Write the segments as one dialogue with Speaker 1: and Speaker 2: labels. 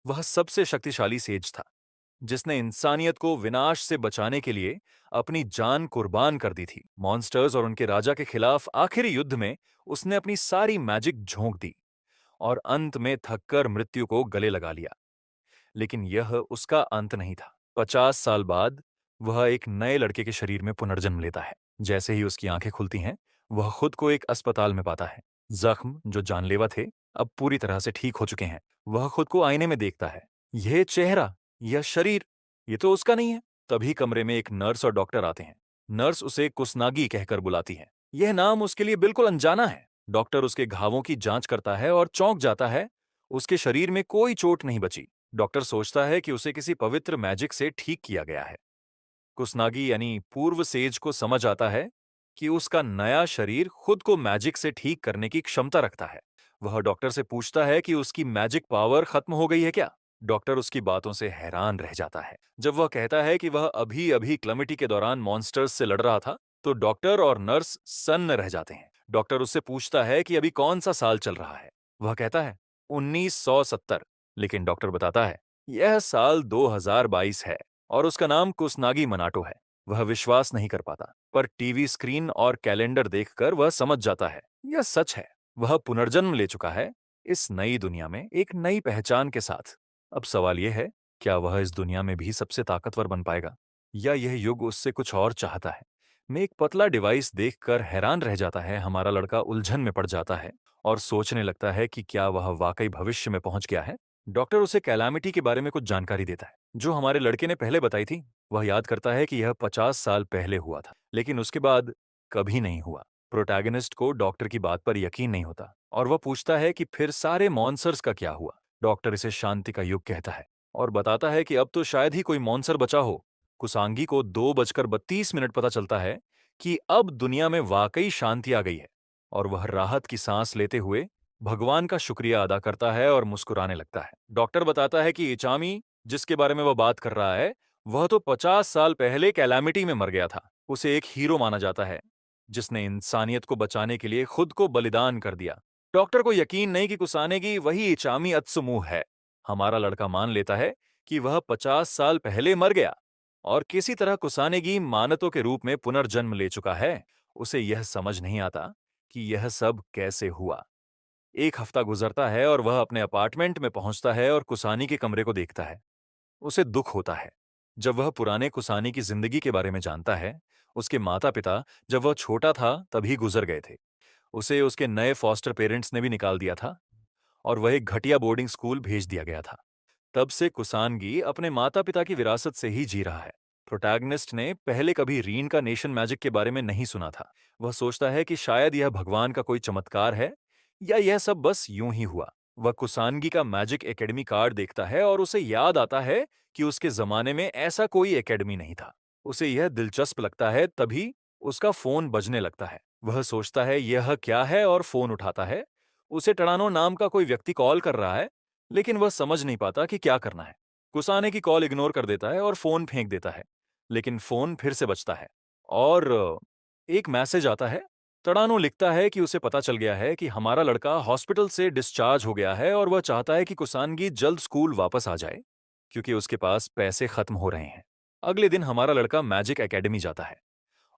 Speaker 1: वह सबसे शक्तिशाली सेज था, जिसने इंसानियत को विनाश से बचाने के लिए अपनी जान कुर्बान कर दी थी। मॉन्स्टर्स और उनके राजा के खिलाफ आखिरी युद्ध में उसने अपनी सारी मैजिक झोंक दी और अंत में थककर मृत्यु को गले लगा लिया। लेकिन यह उसका अंत नहीं था। 50 साल बाद वह एक नए लड़के के शरीर में पुनर्जन्म लेता है। जैसे ही उसकी आंखें खुलती हैं, वह खुद को एक अस्पताल में पाता है। जख्म जो जानलेवा थे, अब पूरी तरह से ठीक हो चुके हैं। वह खुद को आईने में देखता है। यह चेहरा, यह शरीर, ये तो उसका नहीं है। तभी कमरे में एक नर्स और डॉक्टर आते हैं। नर्स उसे कुसनागी कहकर बुलाती है। यह नाम उसके लिए बिल्कुल अनजाना है। डॉक्टर उसके घावों की जांच करता है और चौंक जाता है। उसके शरीर में कोई चोट नहीं बची। डॉक्टर सोचता है कि उसे किसी पवित्र मैजिक से ठीक किया गया है। कुसनागी यानी पूर्व सेज को समझ आता है कि उसका नया शरीर खुद को मैजिक से ठीक करने की क्षमता रखता है। वह डॉक्टर से पूछता है कि उसकी मैजिक पावर खत्म हो गई है क्या। डॉक्टर उसकी बातों से हैरान रह जाता है। जब वह कहता है कि वह अभी अभी क्लमिटी के दौरान मॉन्स्टर्स से लड़ रहा था, तो डॉक्टर और नर्स सन्न रह जाते हैं। डॉक्टर उससे पूछता है कि अभी कौन सा साल चल रहा है। वह कहता है 1970। लेकिन डॉक्टर बताता है यह साल 2022 है और उसका नाम कुसनागी मनाटो है। वह विश्वास नहीं कर पाता, पर टीवी स्क्रीन और कैलेंडर देखकर वह समझ जाता है यह सच है। वह पुनर्जन्म ले चुका है, इस नई दुनिया में एक नई पहचान के साथ। अब सवाल यह है, क्या वह इस दुनिया में भी सबसे ताकतवर बन पाएगा, या यह युग उससे कुछ और चाहता है। मैं एक पतला डिवाइस देखकर हैरान रह जाता है। हमारा लड़का उलझन में पड़ जाता है और सोचने लगता है कि क्या वह वाकई भविष्य में पहुंच गया है। डॉक्टर उसे कैलामिटी के बारे में कुछ जानकारी देता है, जो हमारे लड़के ने पहले बताई थी। वह याद करता है कि यह 50 साल पहले हुआ था, लेकिन उसके बाद कभी नहीं हुआ। प्रोटैगनिस्ट को डॉक्टर की बात पर यकीन नहीं होता और वह पूछता है कि फिर सारे मॉन्स्टर्स का क्या हुआ। डॉक्टर इसे शांति का युग कहता है और बताता है कि अब तो शायद ही कोई मॉन्स्टर बचा हो। कुसांगी को 2:32 पता चलता है कि अब दुनिया में वाकई शांति आ गई है और वह राहत की सांस लेते हुए भगवान का शुक्रिया अदा करता है और मुस्कुराने लगता है। डॉक्टर बताता है कि इचामी, जिसके बारे में वह बात कर रहा है, वह तो 50 साल पहले कैलामिटी में मर गया था। उसे एक हीरो माना जाता है, जिसने इंसानियत को बचाने के लिए खुद को बलिदान कर दिया। डॉक्टर को यकीन नहीं कि कुसानेगी वही इचामी अत्सुमू है। हमारा लड़का मान लेता है कि वह 50 साल पहले मर गया और किसी तरह कुसानेगी मानतों के रूप में पुनर्जन्म ले चुका है। उसे यह समझ नहीं आता कि यह सब कैसे हुआ। एक हफ्ता गुजरता है और वह अपने अपार्टमेंट में पहुंचता है और कुसानी के कमरे को देखता है। उसे दुख होता है जब वह पुराने कुसानी की जिंदगी के बारे में जानता है। उसके माता पिता जब वह छोटा था तभी गुजर गए थे। उसे उसके नए फॉस्टर पेरेंट्स ने भी निकाल दिया था और वह एक घटिया बोर्डिंग स्कूल भेज दिया गया था। तब से कुसानगी अपने माता पिता की विरासत से ही जी रहा है। प्रोटैगनिस्ट ने पहले कभी रीइंकार्नेशन मैजिक के बारे में नहीं सुना था। वह सोचता है कि शायद यह भगवान का कोई चमत्कार है या यह सब बस यूं ही हुआ। वह कुसानगी का मैजिक एकेडमी कार्ड देखता है और उसे याद आता है कि उसके जमाने में ऐसा कोई एकेडमी नहीं था। उसे यह दिलचस्प लगता है, तभी उसका फोन बजने लगता है। वह सोचता है यह क्या है और फोन उठाता है। उसे टड़ानो नाम का कोई व्यक्ति कॉल कर रहा है, लेकिन वह समझ नहीं पाता कि क्या करना है। कुसाने की कॉल इग्नोर कर देता है और फोन फेंक देता है। लेकिन फोन फिर से बजता है और एक मैसेज आता है। तड़ानो लिखता है कि उसे पता चल गया है कि हमारा लड़का हॉस्पिटल से डिस्चार्ज हो गया है और वह चाहता है कि कुसानगी जल्द स्कूल वापस आ जाए, क्योंकि उसके पास पैसे खत्म हो रहे हैं। अगले दिन हमारा लड़का मैजिक एकेडमी जाता है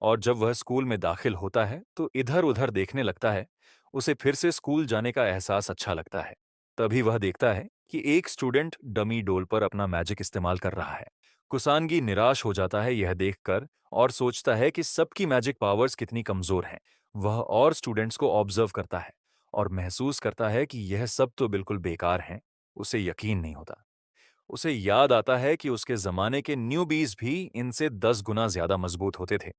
Speaker 1: और जब वह स्कूल में दाखिल होता है तो इधर उधर देखने लगता है। उसे फिर से स्कूल जाने का एहसास अच्छा लगता है। तभी वह देखता है कि एक स्टूडेंट डमी डोल पर अपना मैजिक इस्तेमाल कर रहा है। कुसानगी निराश हो जाता है यह देखकर और सोचता है कि सबकी मैजिक पावर्स कितनी कमजोर हैं। वह और स्टूडेंट्स को ऑब्जर्व करता है और महसूस करता है कि यह सब तो बिल्कुल बेकार हैं। उसे यकीन नहीं होता। उसे याद आता है कि उसके जमाने के न्यूबीज भी इनसे 10 गुना ज्यादा मजबूत होते थे।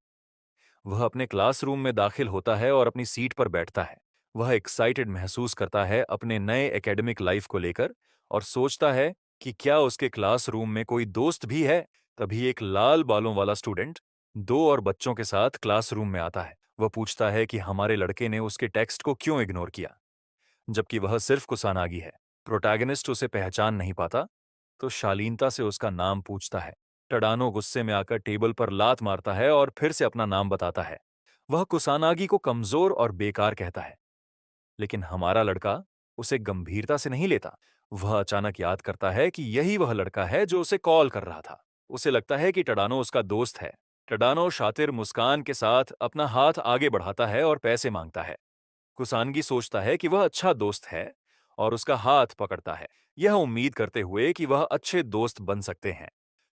Speaker 1: वह अपने क्लासरूम में दाखिल होता है और अपनी सीट पर बैठता है। वह एक्साइटेड महसूस करता है अपने नए एकेडमिक लाइफ को लेकर और सोचता है कि क्या उसके क्लासरूम में कोई दोस्त भी है। तभी एक लाल बालों वाला स्टूडेंट 2 और बच्चों के साथ क्लासरूम में आता है। वह पूछता है कि हमारे लड़के ने उसके टेक्स्ट को क्यों इग्नोर किया, जबकि वह सिर्फ कुसानागी है। प्रोटैगनिस्ट उसे पहचान नहीं पाता, तो शालीनता से उसका नाम पूछता है। टडानो गुस्से में आकर टेबल पर लात मारता है और फिर से अपना नाम बताता है। वह कुसानागी को कमजोर और बेकार कहता है, लेकिन हमारा लड़का उसे गंभीरता से नहीं लेता। वह अचानक याद करता है कि यही वह लड़का है जो उसे कॉल कर रहा था। उसे लगता है कि टडानो उसका दोस्त है। टडानो शातिर मुस्कान के साथ अपना हाथ आगे बढ़ाता है और पैसे मांगता है। कुसानगी सोचता है कि वह अच्छा दोस्त है और उसका हाथ पकड़ता है, यह उम्मीद करते हुए कि वह अच्छे दोस्त बन सकते हैं।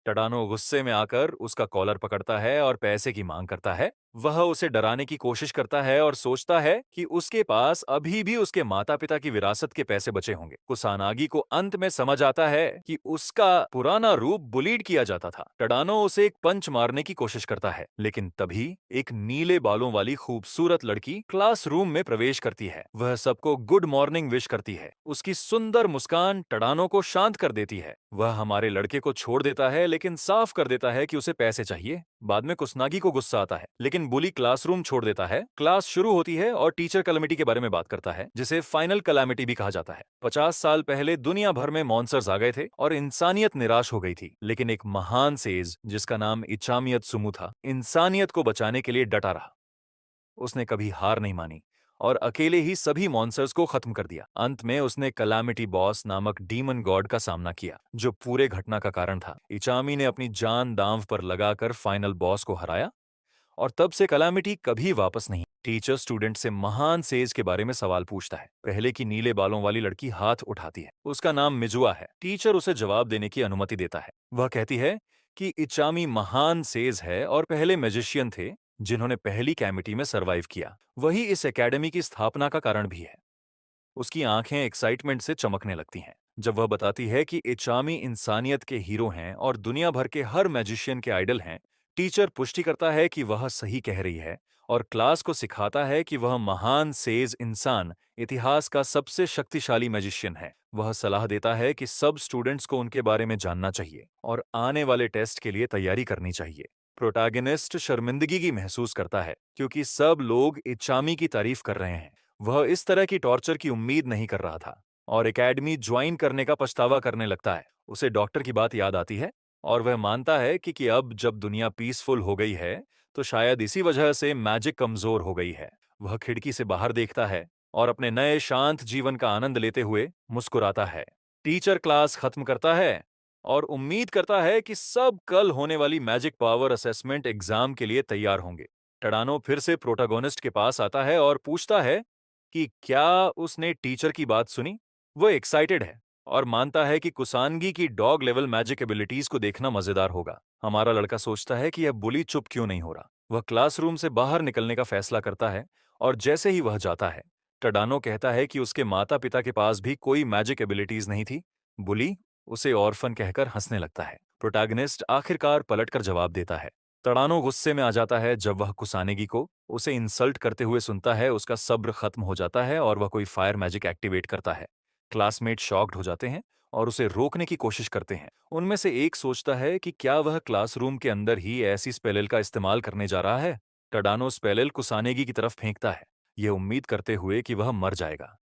Speaker 1: टडानो गुस्से में आकर उसका कॉलर पकड़ता है और पैसे की मांग करता है। वह उसे डराने की कोशिश करता है और सोचता है कि उसके पास अभी भी उसके माता पिता की विरासत के पैसे बचे होंगे। कुसानागी को अंत में समझ आता है कि उसका पुराना रूप बुलीड किया जाता था। टडानो उसे एक पंच मारने की कोशिश करता है, लेकिन तभी एक नीले बालों वाली खूबसूरत लड़की क्लासरूम में प्रवेश करती है। वह सबको गुड मॉर्निंग विश करती है। उसकी सुंदर मुस्कान टडानो को शांत कर देती है। वह हमारे लड़के को छोड़ देता है, लेकिन साफ कर देता है कि उसे पैसे चाहिए। बाद में कुसनागी को गुस्सा आता है, लेकिन बुली क्लासरूम छोड़ देता है। क्लास शुरू होती है और टीचर कैलामिटी के बारे में बात करता है, जिसे फाइनल कैलामिटी भी कहा जाता है। 50 साल पहले दुनिया भर में मॉन्स्टर्स आ गए थे और इंसानियत निराश हो गई थी, लेकिन एक महान सेज जिसका नाम इचामियत सुमु था, इंसानियत को बचाने के लिए डटा रहा। उसने कभी हार नहीं मानी और अकेले ही सभी मॉन्स्टर्स को खत्म कर दिया। अंत में उसने कलामिटी बॉस नामक डीमन गॉड का सामना किया, जो पूरे घटना का कारण था। इचामी ने अपनी जान दांव पर लगाकर फाइनल बॉस को हराया और तब से कलामिटी कभी वापस नहीं। टीचर स्टूडेंट से महान सेज के बारे में सवाल पूछता है। पहले की नीले बालों वाली लड़की हाथ उठाती है। उसका नाम मिजुआ है। टीचर उसे जवाब देने की अनुमति देता है। वह कहती है कि इचामी महान सेज है और पहले मैजिशियन थे जिन्होंने पहली कैमिटी में सरवाइव किया। वही इस एकेडमी की स्थापना का कारण भी है। उसकी आंखें एक्साइटमेंट से चमकने लगती हैं जब वह बताती है कि इचामी इंसानियत के हीरो हैं और दुनिया भर के हर मैजिशियन के आइडल हैं। टीचर पुष्टि करता है कि वह सही कह रही है और क्लास को सिखाता है कि वह महान सेज इंसान इतिहास का सबसे शक्तिशाली मैजिशियन है। वह सलाह देता है कि सब स्टूडेंट्स को उनके बारे में जानना चाहिए और आने वाले टेस्ट के लिए तैयारी करनी चाहिए। प्रोटैगनिस्ट शर्मिंदगी की महसूस करता है क्योंकि सब लोग इचामी की तारीफ कर रहे हैं। वह इस तरह की टॉर्चर की उम्मीद नहीं कर रहा था और एकेडमी ज्वाइन करने का पछतावा करने लगता है। उसे डॉक्टर की बात याद आती है और वह मानता है कि अब जब दुनिया पीसफुल हो गई है तो शायद इसी वजह से मैजिक कमजोर हो गई है। वह खिड़की से बाहर देखता है और अपने नए शांत जीवन का आनंद लेते हुए मुस्कुराता है। टीचर क्लास खत्म करता है और उम्मीद करता है कि सब कल होने वाली मैजिक पावर असेसमेंट एग्जाम के लिए तैयार होंगे। टडानो फिर से प्रोटोगोनिस्ट के पास आता है और पूछता है कि क्या उसने टीचर की बात सुनी। वो एक्साइटेड है और मानता है कि कुसानगी की डॉग लेवल मैजिक एबिलिटीज को देखना मजेदार होगा। हमारा लड़का सोचता है कि यह बुली चुप क्यों नहीं हो रहा। वह क्लासरूम से बाहर निकलने का फैसला करता है और जैसे ही वह जाता है, टडानो कहता है कि उसके माता पिता के पास भी कोई मैजिक एबिलिटीज नहीं थी। बुली उसे ऑर्फन कहकर हंसने लगता है। प्रोटैगनिस्ट आखिरकार पलटकर जवाब देता है। टडानो गुस्से में आ जाता है जब वह कुसानेगी को उसे इंसल्ट करते हुए सुनता है। उसका सब्र खत्म हो जाता है और वह कोई फायर मैजिक एक्टिवेट करता है। क्लासमेट शॉक्ड हो जाते हैं और उसे रोकने की कोशिश करते हैं। उनमें से एक सोचता है कि क्या वह क्लासरूम के अंदर ही ऐसी स्पेलिल का इस्तेमाल करने जा रहा है। टडानो स्पेलिल कुसानेगी की तरफ फेंकता है, यह उम्मीद करते हुए कि वह मर जाएगा।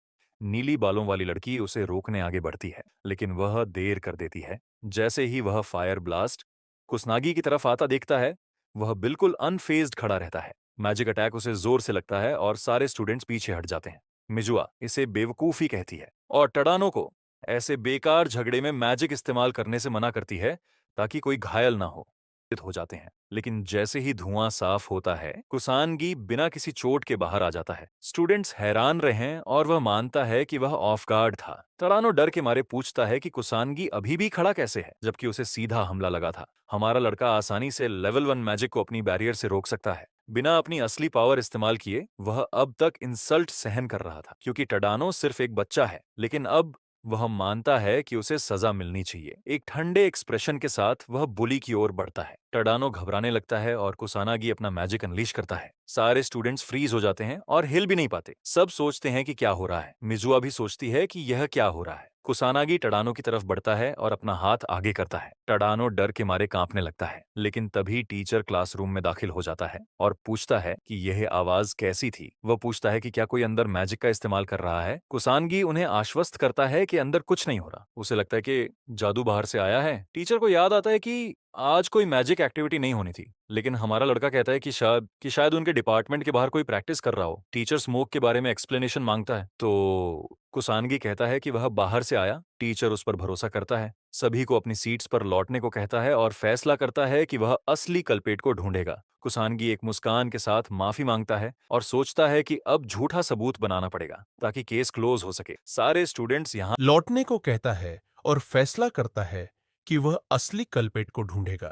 Speaker 1: नीली बालों वाली लड़की उसे रोकने आगे बढ़ती है, लेकिन वह देर कर देती है। जैसे ही वह फायर ब्लास्ट कुसनागी की तरफ आता देखता है, वह बिल्कुल अनफेज्ड खड़ा रहता है। मैजिक अटैक उसे जोर से लगता है और सारे स्टूडेंट्स पीछे हट जाते हैं। मिजुआ इसे बेवकूफी कहती है और टडानो को ऐसे बेकार झगड़े में मैजिक इस्तेमाल करने से मना करती है ताकि कोई घायल ना हो जाते हैं। लेकिन जैसे ही धुआं साफ होता है, कुसानगी बिना किसी चोट के बाहर आ जाता है। स्टूडेंट्स हैरान रहे और वह मानता है कि वह ऑफ गार्ड था। टडानो डर के मारे पूछता है कि कुसानगी अभी भी खड़ा कैसे है, जबकि उसे सीधा हमला लगा था। हमारा लड़का आसानी से लेवल 1 मैजिक को अपनी बैरियर से रोक सकता है। बिना अपनी असली पावर इस्तेमाल किए वह अब तक इंसल्ट सहन कर रहा था क्योंकि टडानो सिर्फ एक बच्चा है, लेकिन अब वह मानता है कि उसे सजा मिलनी चाहिए। एक ठंडे एक्सप्रेशन के साथ वह बुली की ओर बढ़ता है। टडानो घबराने लगता है और कुसानागी अपना मैजिक अनलीश करता है। सारे स्टूडेंट्स फ्रीज हो जाते हैं और हिल भी नहीं पाते। सब सोचते हैं कि क्या हो रहा है। मिजुआ भी सोचती है कि यह क्या हो रहा है। कुसानागी टडानो की तरफ बढ़ता है और अपना हाथ आगे करता है। टडानो डर के मारे कांपने लगता है, लेकिन तभी टीचर क्लासरूम में दाखिल हो जाता है और पूछता है कि यह आवाज कैसी थी। वह पूछता है कि क्या कोई अंदर मैजिक का इस्तेमाल कर रहा है। कुसानगी उन्हें आश्वस्त करता है कि अंदर कुछ नहीं हो रहा। उसे लगता है कि जादू बाहर से आया है। टीचर को याद आता है कि आज कोई मैजिक एक्टिविटी नहीं होनी थी, लेकिन हमारा लड़का कहता है कि शायद उनके डिपार्टमेंट के बाहर कोई प्रैक्टिस कर रहा हो। टीचर स्मोक के बारे में एक्सप्लेनेशन मांगता है, तो कुसानगी कहता है कि वह बाहर से आया। टीचर उस पर भरोसा करता है, सभी को अपनी सीट्स पर लौटने को कहता है और फैसला करता है कि वह असली कल्पेट को ढूंढेगा। कुसानगी एक मुस्कान के साथ माफी मांगता है और सोचता है कि अब झूठा सबूत बनाना पड़ेगा ताकि केस क्लोज हो सके। सारे स्टूडेंट्स यहाँ
Speaker 2: लौटने को कहता है और फैसला करता है कि वह असली कल्पेट को ढूंढेगा।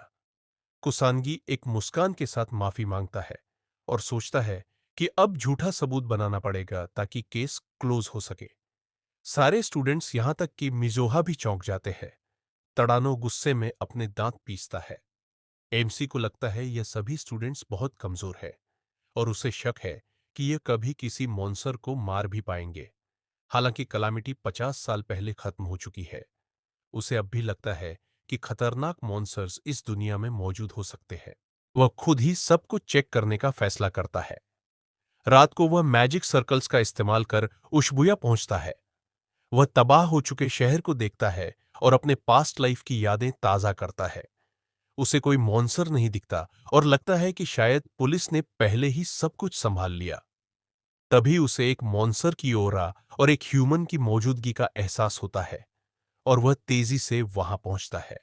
Speaker 2: कुसानगी एक मुस्कान के साथ माफी मांगता है और सोचता है कि अब झूठा सबूत बनाना पड़ेगा ताकि केस क्लोज हो सके। सारे स्टूडेंट्स यहां तक कि मिजोहा भी चौंक जाते हैं। तड़ानो गुस्से में अपने दांत पीसता है। एमसी को लगता है यह सभी स्टूडेंट्स बहुत कमजोर है और उसे शक है कि यह कभी किसी मॉन्स्टर को मार भी पाएंगे। हालांकि कलामिटी 50 साल पहले खत्म हो चुकी है, उसे अब भी लगता है कि खतरनाक मॉन्स्टर्स इस दुनिया में मौजूद हो सकते हैं। वह खुद ही सब कुछ चेक करने का फैसला करता है। रात को वह मैजिक सर्कल्स का इस्तेमाल कर उशबुया पहुंचता है। वह तबाह हो चुके शहर को देखता है और अपने पास्ट लाइफ की यादें ताजा करता है। उसे कोई मॉन्स्टर नहीं दिखता और लगता है कि शायद पुलिस ने पहले ही सब कुछ संभाल लिया। तभी उसे एक मॉन्स्टर की ओरा और एक ह्यूमन की मौजूदगी का एहसास होता है और वह तेजी से वहां पहुंचता है।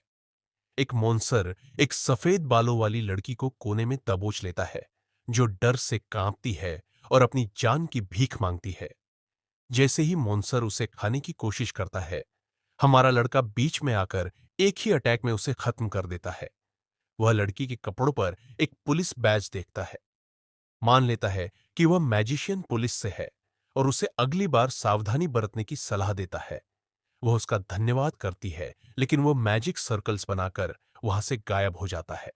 Speaker 2: एक मॉन्स्टर एक सफेद बालों वाली लड़की को कोने में दबोच लेता है, जो डर से कांपती है और अपनी जान की भीख मांगती है। जैसे ही मॉन्स्टर उसे खाने की कोशिश करता है, हमारा लड़का बीच में आकर एक ही अटैक में उसे खत्म कर देता है। वह लड़की के कपड़ों पर एक पुलिस बैज देखता है, मान लेता है कि वह मैजिशियन पुलिस से है और उसे अगली बार सावधानी बरतने की सलाह देता है। वह उसका धन्यवाद करती है, लेकिन वह मैजिक सर्कल्स बनाकर वहां से गायब हो जाता है।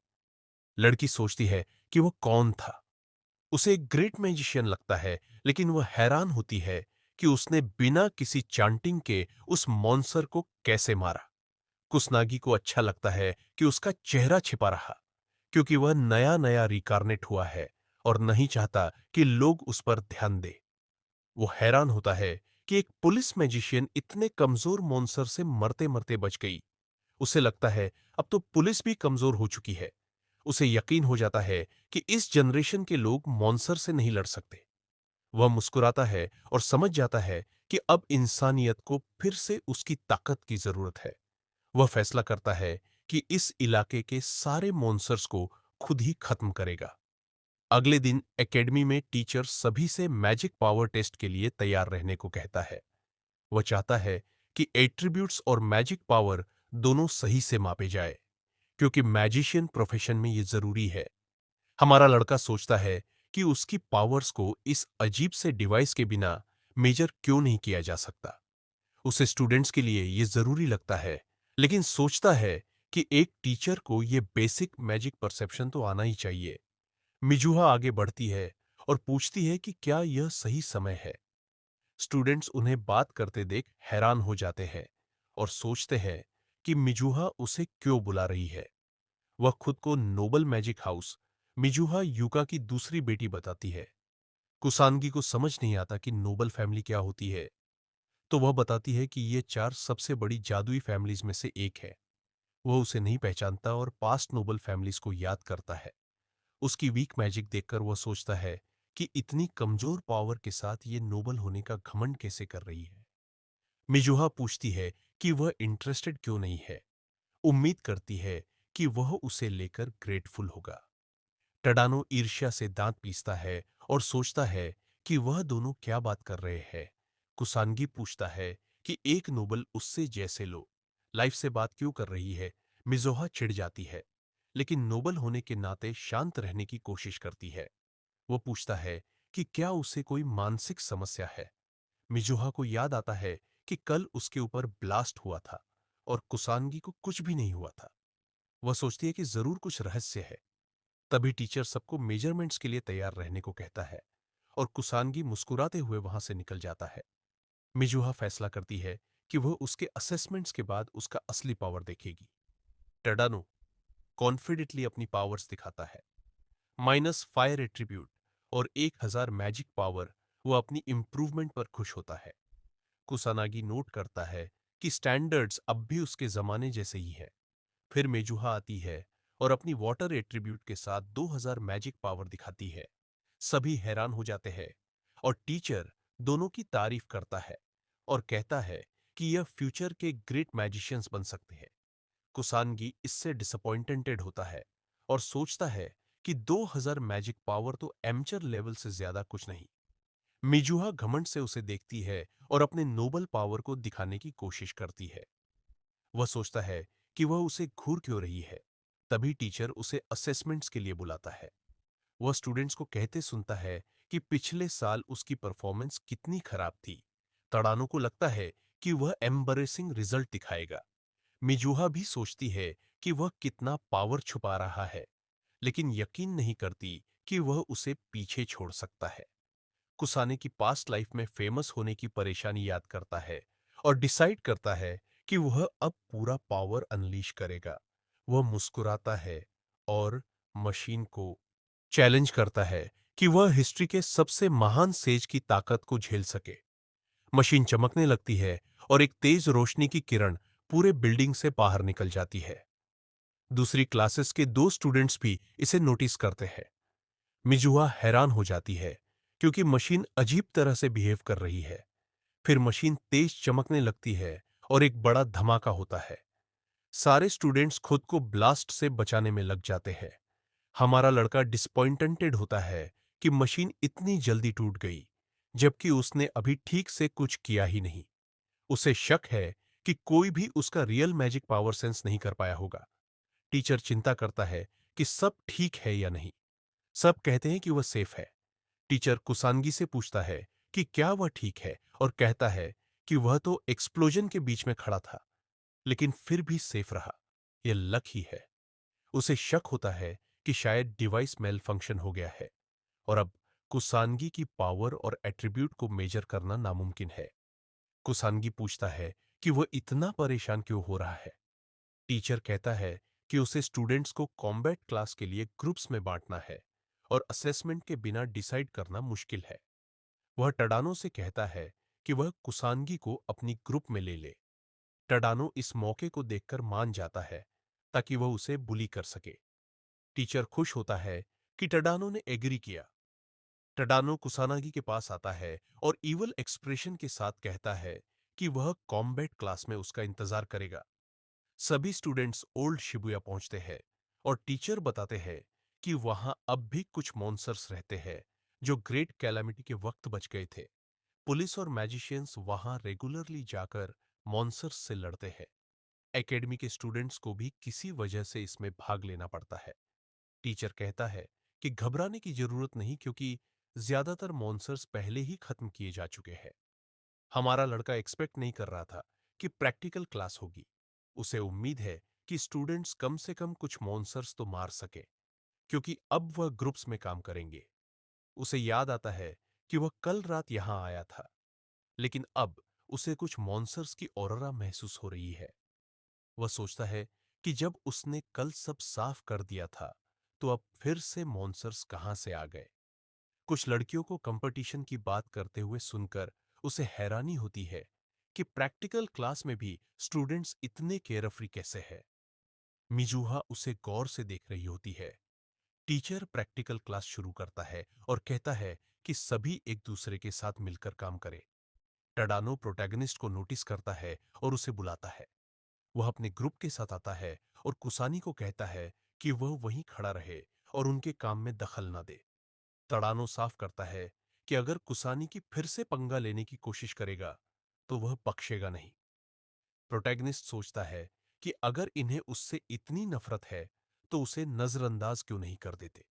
Speaker 2: लड़की सोचती है कि वह कौन था। उसे एक ग्रेट मैजिशियन लगता है, लेकिन वह हैरान होती है कि उसने बिना किसी चांटिंग के उस मॉन्स्टर को कैसे मारा। कुसनागी को अच्छा लगता है कि उसका चेहरा छिपा रहा, क्योंकि वह नया नया रिकारनेट हुआ है और नहीं चाहता कि लोग उस पर ध्यान दें। वो हैरान होता है कि एक पुलिस मैजिशियन इतने कमजोर मॉन्स्टर से मरते मरते बच गई। उसे लगता है अब तो पुलिस भी कमजोर हो चुकी है। उसे यकीन हो जाता है कि इस जनरेशन के लोग मॉन्स्टर से नहीं लड़ सकते। वह मुस्कुराता है और समझ जाता है कि अब इंसानियत को फिर से उसकी ताकत की जरूरत है। वह फैसला करता है कि इस इलाके के सारे मॉन्स्टर्स को खुद ही खत्म करेगा। अगले दिन एकेडमी में टीचर सभी से मैजिक पावर टेस्ट के लिए तैयार रहने को कहता है। वह चाहता है कि एट्रीब्यूट्स और मैजिक पावर दोनों सही से मापे जाए, क्योंकि मैजिशियन प्रोफेशन में यह जरूरी है। हमारा लड़का सोचता है कि उसकी पावर्स को इस अजीब से डिवाइस के बिना मेजर क्यों नहीं किया जा सकता। उसे स्टूडेंट्स के लिए यह जरूरी लगता है, लेकिन सोचता है कि एक टीचर को यह बेसिक मैजिक परसेप्शन तो आना ही चाहिए। मिजुहा आगे बढ़ती है और पूछती है कि क्या यह सही समय है। स्टूडेंट्स उन्हें बात करते देख हैरान हो जाते हैं और सोचते हैं कि मिजुहा उसे क्यों बुला रही है। वह खुद को नोबल मैजिक हाउस मिजुहा यूका की दूसरी बेटी बताती है। कुसानगी को समझ नहीं आता कि नोबल फैमिली क्या होती है, तो वह बताती है कि ये 4 सबसे बड़ी जादुई फैमिलीज में से एक है। वह उसे नहीं पहचानता और पास्ट नोबल फैमिलीज को याद करता है। उसकी वीक मैजिक देखकर वह सोचता है कि इतनी कमजोर पावर के साथ ये नोबल होने का घमंड कैसे कर रही है। मिजुहा पूछती है कि वह इंटरेस्टेड क्यों नहीं है। उम्मीद करती है कि वह उसे लेकर ग्रेटफुल होगा। टडानो ईर्ष्या से दांत पीसता है और सोचता है कि वह दोनों क्या बात कर रहे हैं। कुसानगी पूछता है कि एक नोबल उससे जैसे लो लाइफ से बात क्यों कर रही है। मिजोहा चिढ़ जाती है, लेकिन नोबल होने के नाते शांत रहने की कोशिश करती है। वो पूछता है कि क्या उसे कोई मानसिक समस्या है। मिजोहा को याद आता है कि कल उसके ऊपर ब्लास्ट हुआ था और कुसानगी को कुछ भी नहीं हुआ था। वह सोचती है कि जरूर कुछ रहस्य है। तभी टीचर सबको मेजरमेंट्स के लिए तैयार रहने को कहता है और कुसानगी मुस्कुराते हुए वहां से निकल जाता है। मिजुहा फैसला करती है कि वह उसके असेसमेंट्स के बाद उसका असली पावर देखेगी। टडानो कॉन्फिडेंटली अपनी पावर्स दिखाता है, माइनस फायर एट्रीब्यूट और 1000 मैजिक पावर। वो अपनी इंप्रूवमेंट पर खुश होता है। कुसानागी नोट करता है कि स्टैंडर्ड्स अब भी उसके जमाने जैसे ही है। फिर मेजुहा आती है और अपनी वाटर एट्रीब्यूट के साथ 2000 मैजिक पावर दिखाती है। सभी हैरान हो जाते हैं और टीचर दोनों की तारीफ करता है और कहता है कि यह फ्यूचर के ग्रेट मैजिशियंस बन सकते हैं। कुसानगी इससे डिसअपॉइंटेड होता है और सोचता है कि 2000 मैजिक पावर तो एमचर लेवल से ज्यादा कुछ नहीं। मिजुहा घमंड से उसे देखती है और अपने नोबल पावर को दिखाने की कोशिश करती है। वह सोचता है कि वह उसे घूर क्यों रही है। तभी टीचर उसे असेसमेंट्स के लिए बुलाता है। वह स्टूडेंट्स को कहते सुनता है कि पिछले साल उसकी परफॉर्मेंस कितनी खराब थी। तड़ानो को लगता है कि वह एम्बरेसिंग रिजल्ट दिखाएगा। मिजुहा भी सोचती है कि वह कितना पावर छुपा रहा है, लेकिन यकीन नहीं करती कि वह उसे पीछे छोड़ सकता है। कुसाने की पास्ट लाइफ में फेमस होने की परेशानी याद करता है और डिसाइड करता है कि वह अब पूरा पावर अनलीश करेगा। वह मुस्कुराता है और मशीन को चैलेंज करता है कि वह हिस्ट्री के सबसे महान सेज की ताकत को झेल सके। मशीन चमकने लगती है और एक तेज रोशनी की किरण पूरे बिल्डिंग से बाहर निकल जाती है। दूसरी क्लासेस के दो स्टूडेंट्स भी इसे नोटिस करते हैं। मिजुआ हैरान हो जाती है क्योंकि मशीन अजीब तरह से बिहेव कर रही है। फिर मशीन तेज चमकने लगती है और एक बड़ा धमाका होता है। सारे स्टूडेंट्स खुद को ब्लास्ट से बचाने में लग जाते हैं। हमारा लड़का डिसपॉइंटेड होता है कि मशीन इतनी जल्दी टूट गई, जबकि उसने अभी ठीक से कुछ किया ही नहीं। उसे शक है कि कोई भी उसका रियल मैजिक पावर सेंस नहीं कर पाया होगा। टीचर चिंता करता है कि सब ठीक है या नहीं। सब कहते हैं कि वह सेफ है। टीचर कुसानगी से पूछता है कि क्या वह ठीक है और कहता है कि वह तो एक्सप्लोजन के बीच में खड़ा था, लेकिन फिर भी सेफ रहा। यह लक ही है। उसे शक होता है कि शायद डिवाइस मेल फंक्शन हो गया है और अब कुसानगी की पावर और एट्रीब्यूट को मेजर करना नामुमकिन है। कुसानगी पूछता है कि वह इतना परेशान क्यों हो रहा है। टीचर कहता है कि उसे स्टूडेंट्स को कॉम्बैट क्लास के लिए ग्रुप्स में बांटना है और असेसमेंट के बिना डिसाइड करना मुश्किल है। वह टडानो से कहता है कि वह कुसानगी को अपनी ग्रुप में ले ले। टडानो इस मौके को देखकर मान जाता है ताकि वह उसे बुली कर सके। टीचर खुश होता है कि टडानो ने एग्री किया। टडानो कुसानागी के पास आता है और इवल एक्सप्रेशन के साथ कहता है कि वह कॉम्बैट क्लास में उसका इंतजार करेगा। सभी स्टूडेंट्स ओल्ड शिबुया पहुंचते हैं और टीचर बताते हैं कि वहां अब भी कुछ मॉन्स्टर्स रहते हैं जो ग्रेट कैलामिटी के वक्त बच गए थे। पुलिस और मैजिशियंस वहां रेगुलरली जाकर मॉन्स्टर्स से लड़ते हैं। एकेडमी के स्टूडेंट्स को भी किसी वजह से इसमें भाग लेना पड़ता है। टीचर कहता है कि घबराने की जरूरत नहीं, क्योंकि ज्यादातर मॉन्स्टर्स पहले ही खत्म किए जा चुके हैं। हमारा लड़का एक्सपेक्ट नहीं कर रहा था कि प्रैक्टिकल क्लास होगी। उसे उम्मीद है कि स्टूडेंट्स कम से कम कुछ मॉन्स्टर्स तो मार सके, क्योंकि अब वह ग्रुप्स में काम करेंगे। उसे याद आता है कि वह कल रात यहां आया था, लेकिन अब उसे कुछ मॉन्स्टर्स की ऑरोरा महसूस हो रही है। वह सोचता है कि जब उसने कल सब साफ कर दिया था, तो अब फिर से मॉन्स्टर्स कहां से आ गए। कुछ लड़कियों को कंपटीशन की बात करते हुए सुनकर उसे हैरानी होती है कि प्रैक्टिकल क्लास में भी स्टूडेंट्स इतने केयरफ्री कैसे हैं। मिजुहा उसे गौर से देख रही होती है। टीचर प्रैक्टिकल क्लास शुरू करता है और कहता है कि सभी एक दूसरे के साथ मिलकर काम करें। टडानो प्रोटैगनिस्ट को नोटिस करता है और उसे बुलाता है। वह अपने ग्रुप के साथ आता है और कुसानी को कहता है कि वह वहीं खड़ा रहे और उनके काम में दखल न दे। तड़ानो साफ करता है कि अगर कुसानी की फिर से पंगा लेने की कोशिश करेगा तो वह बख्शेगा नहीं। प्रोटैगनिस्ट सोचता है कि अगर इन्हें उससे इतनी नफरत है तो उसे नजरअंदाज क्यों नहीं कर देते।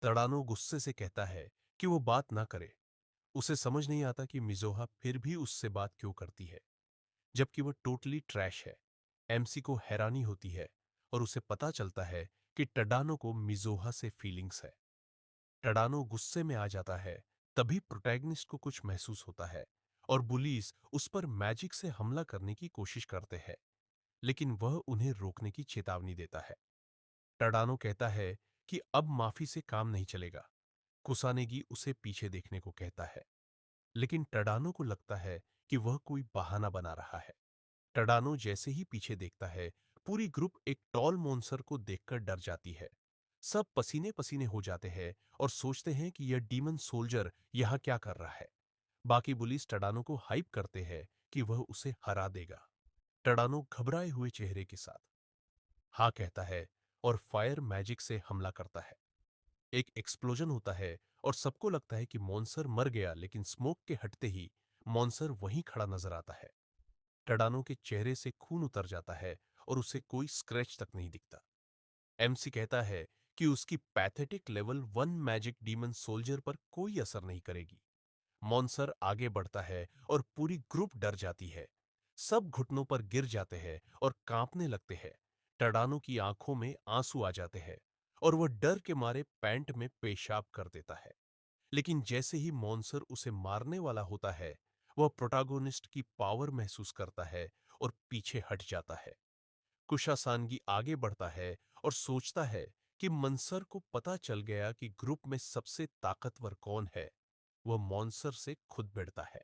Speaker 2: तड़ानो गुस्से से कहता है कि वो बात ना करे। उसे समझ नहीं आता कि मिजोहा फिर भी उससे बात क्यों करती है, जबकि वह टोटली ट्रैश है। एमसी को हैरानी होती है और उसे पता चलता है कि टडानो को मिजोहा से फीलिंग्स है। टडानो गुस्से में आ जाता है। तभी प्रोटैगनिस्ट को कुछ महसूस होता है और बुलीज उस पर मैजिक से हमला करने की कोशिश करते हैं, लेकिन वह उन्हें रोकने की चेतावनी देता है। टडानो कहता है कि अब माफी से काम नहीं चलेगा। कुसानेगी उसे पीछे देखने को कहता है, लेकिन टडानो को लगता है कि वह कोई बहाना बना रहा है। टडानो जैसे ही पीछे देखता है, पूरी ग्रुप एक टॉल मॉन्स्टर को देखकर डर जाती है। सब पसीने पसीने हो जाते हैं और सोचते हैं कि यह डीमन सोल्जर यहाँ क्या कर रहा है। बाकी बुलीज टडानो को हाइप करते हैं कि वह उसे हरा देगा। टडानो घबराए हुए चेहरे के साथ हाँ कहता है और फायर मैजिक से हमला करता है। एक एक्सप्लोजन होता है और सबको लगता है कि मॉन्स्टर मर गया, लेकिन स्मोक के हटते ही मॉन्स्टर वहीं खड़ा नजर आता है। टडानो के चेहरे से खून उतर जाता है और उसे कोई स्क्रैच तक नहीं दिखता। एमसी कहता है कि उसकी pathetic level 1 magic demon soldier पर कोई असर नहीं करेगी। मॉन्स्टर आगे बढ़ता है और पूरी ग्रुप डर जाती है। सब घुटनों पर गिर जाते हैं और कांपने लगते हैं। टडानो की आंखों में आंसू आ जाते हैं और वह डर के मारे पैंट में पेशाब कर देता है। लेकिन जैसे ही मॉन्स्टर उसे मारने वाला होता है, वह प्रोटैगनिस्ट की पावर महसूस करता है और पीछे हट जाता है। कुशासानगी आगे बढ़ता है और सोचता है कि मंसर को पता चल गया कि ग्रुप में सबसे ताकतवर कौन है। वह मॉन्स्टर से खुद भिड़ता है।